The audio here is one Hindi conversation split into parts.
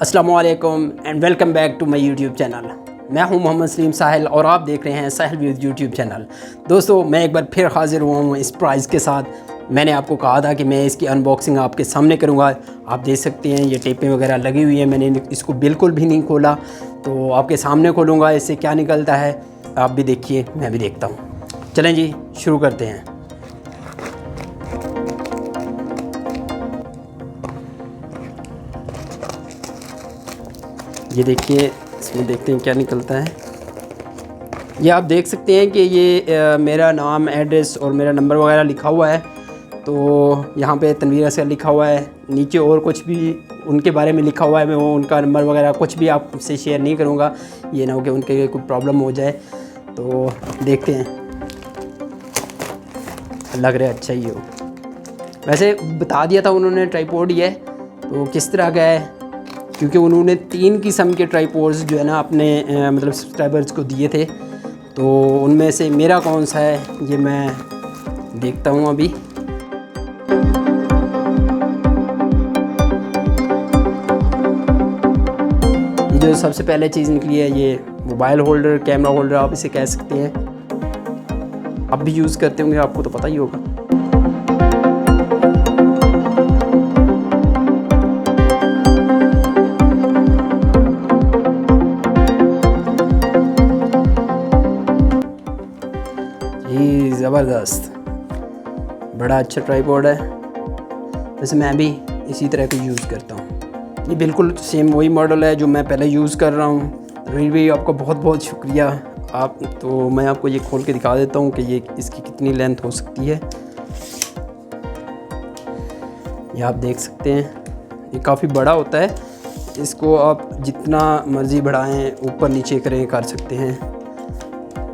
अस्सलामुअलैकुम and welcome back to my YouTube channel. मैं हूं मोहम्मद सलीम साहिल और आप देख रहे हैं साहिल व्यूज़ यूट्यूब चैनल। दोस्तों, मैं एक बार फिर हाज़िर हुआ हूं इस प्राइज़ के साथ। मैंने आपको कहा था कि मैं इसकी अनबॉक्सिंग आपके सामने करूंगा। आप देख सकते हैं ये टेपें वगैरह लगी हुई हैं, मैंने इसको बिल्कुल भी नहीं खोला, तो आपके सामने खोलूँगा इससे क्या निकलता है। आप भी देखिए, मैं भी देखता हूँ। चलें जी, शुरू करते हैं। ये देखिए, इसमें देखते हैं क्या निकलता है। ये आप देख सकते हैं कि ये मेरा नाम, एड्रेस और मेरा नंबर वगैरह लिखा हुआ है। तो यहाँ पे तनवीर असगर लिखा हुआ है, नीचे और कुछ भी उनके बारे में लिखा हुआ है। मैं वो उनका नंबर वगैरह कुछ भी आपसे शेयर नहीं करूँगा, ये ना हो कि उनके कोई प्रॉब्लम हो जाए। तो देखते हैं, लग रहा है अच्छा ही हो। वैसे बता दिया था उन्होंने ट्राइपॉड ही है, तो किस तरह का है, क्योंकि उन्होंने 3 किस्म के ट्राइपॉड्स जो है ना अपने मतलब सब्सक्राइबर्स को दिए थे। तो उनमें से मेरा कौन सा है ये मैं देखता हूँ अभी। ये जो सबसे पहले चीज़ निकली है ये मोबाइल होल्डर, कैमरा होल्डर आप इसे कह सकते हैं। आप भी यूज़ करते होंगे, आपको तो पता ही होगा। जी ज़बरदस्त, बड़ा अच्छा ट्राइपॉड है। वैसे मैं भी इसी तरह का यूज़ करता हूँ। ये बिल्कुल सेम वही मॉडल है जो मैं पहले यूज़ कर रहा हूँ। रणवीर भाई, आपका बहुत बहुत शुक्रिया। आप तो मैं आपको ये खोल के दिखा देता हूँ कि ये इसकी कितनी लेंथ हो सकती है। ये आप देख सकते हैं, ये काफ़ी बड़ा होता है। इसको आप जितना मर्ज़ी बढ़ाएं, ऊपर नीचे करें, कर सकते हैं।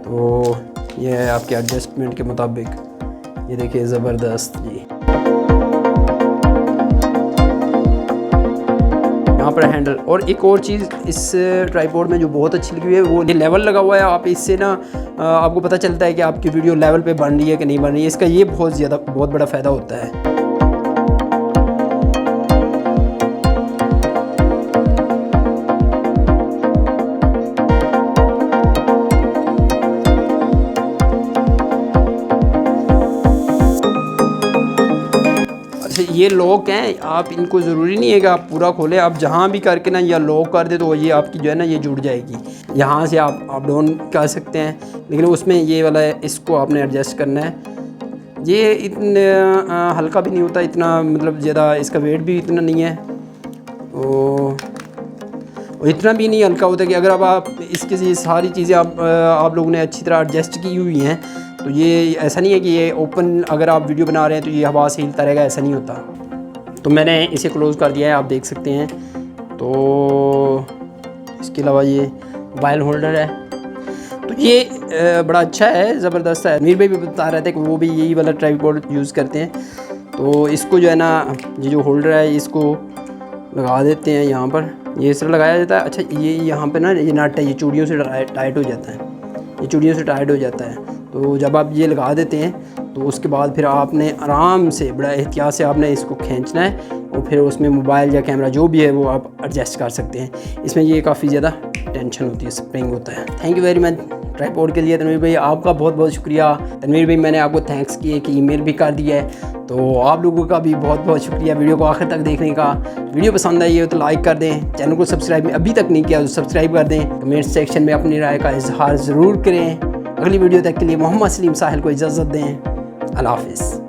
तो ये है आपके एडजस्टमेंट के मुताबिक। ये देखिए, ज़बरदस्त जी। यहाँ पर हैंडल, और एक और चीज़ इस ट्राइपॉड में जो बहुत अच्छी लगी हुई है वो ये लेवल लगा हुआ है। आप इससे ना आपको पता चलता है कि आपकी वीडियो लेवल पे बन रही है कि नहीं बन रही है। इसका ये बहुत बड़ा फ़ायदा होता है। ये लॉक हैं, आप इनको ज़रूरी नहीं है कि आप पूरा खोलें। आप जहाँ भी करके ना या लॉक कर दे तो ये आपकी जो है ना ये जुड़ जाएगी। यहाँ से आप अप डाउन कर सकते हैं, लेकिन उसमें ये वाला है, इसको आपने एडजस्ट करना है। ये इतना हल्का भी नहीं होता, इतना मतलब ज़्यादा इसका वेट भी इतना नहीं है, और इतना भी नहीं हल्का होता कि अगर अब आप इसकी ये सारी चीज़ें आप लोगों ने अच्छी तरह एडजस्ट की हुई हैं, तो ये ऐसा नहीं है कि ये ओपन अगर आप वीडियो बना रहे हैं तो ये हवा से हिलता रहेगा, ऐसा नहीं होता। तो मैंने इसे क्लोज़ कर दिया है, आप देख सकते हैं। तो इसके अलावा ये मोबाइल होल्डर है, तो ये बड़ा अच्छा है, ज़बरदस्त है। रणवीर भाई भी बता रहे थे कि वो भी यही वाला ट्राइपॉड यूज़ करते हैं। तो इसको जो है ना, ये जो होल्डर है इसको लगा देते हैं यहाँ पर। ये इस तरह लगाया जाता है। अच्छा, ये यहाँ पे ना ये नट है, ये चूड़ियों से टाइट हो जाता है, ये चूड़ियों से टाइट हो जाता है। तो जब आप ये लगा देते हैं तो उसके बाद फिर आपने आराम से बड़ा एहतियात से आपने इसको खींचना है, और फिर उसमें मोबाइल या कैमरा जो भी है वो आप एडजस्ट कर सकते हैं। इसमें ये काफ़ी ज़्यादा टेंशन होती है, स्प्रिंग होता है। Thank you very much tripod के लिए तनवीर भाई, आपका बहुत बहुत शुक्रिया। तनवीर भाई, मैंने आपको थैंक्स किए कि ईमेल भी कर दिया है, तो आप लोगों का भी बहुत बहुत शुक्रिया वीडियो को आखिर तक देखने का। वीडियो पसंद आई हो तो लाइक कर दें, चैनल को सब्सक्राइब अभी तक नहीं किया तो सब्सक्राइब कर दें। कमेंट सेक्शन में अपनी राय का इजहार ज़रूर करें। अगली वीडियो तक के लिए मोहम्मद सलीम साहिल को इजाज़त दें। अल्लाह हाफ़िज़।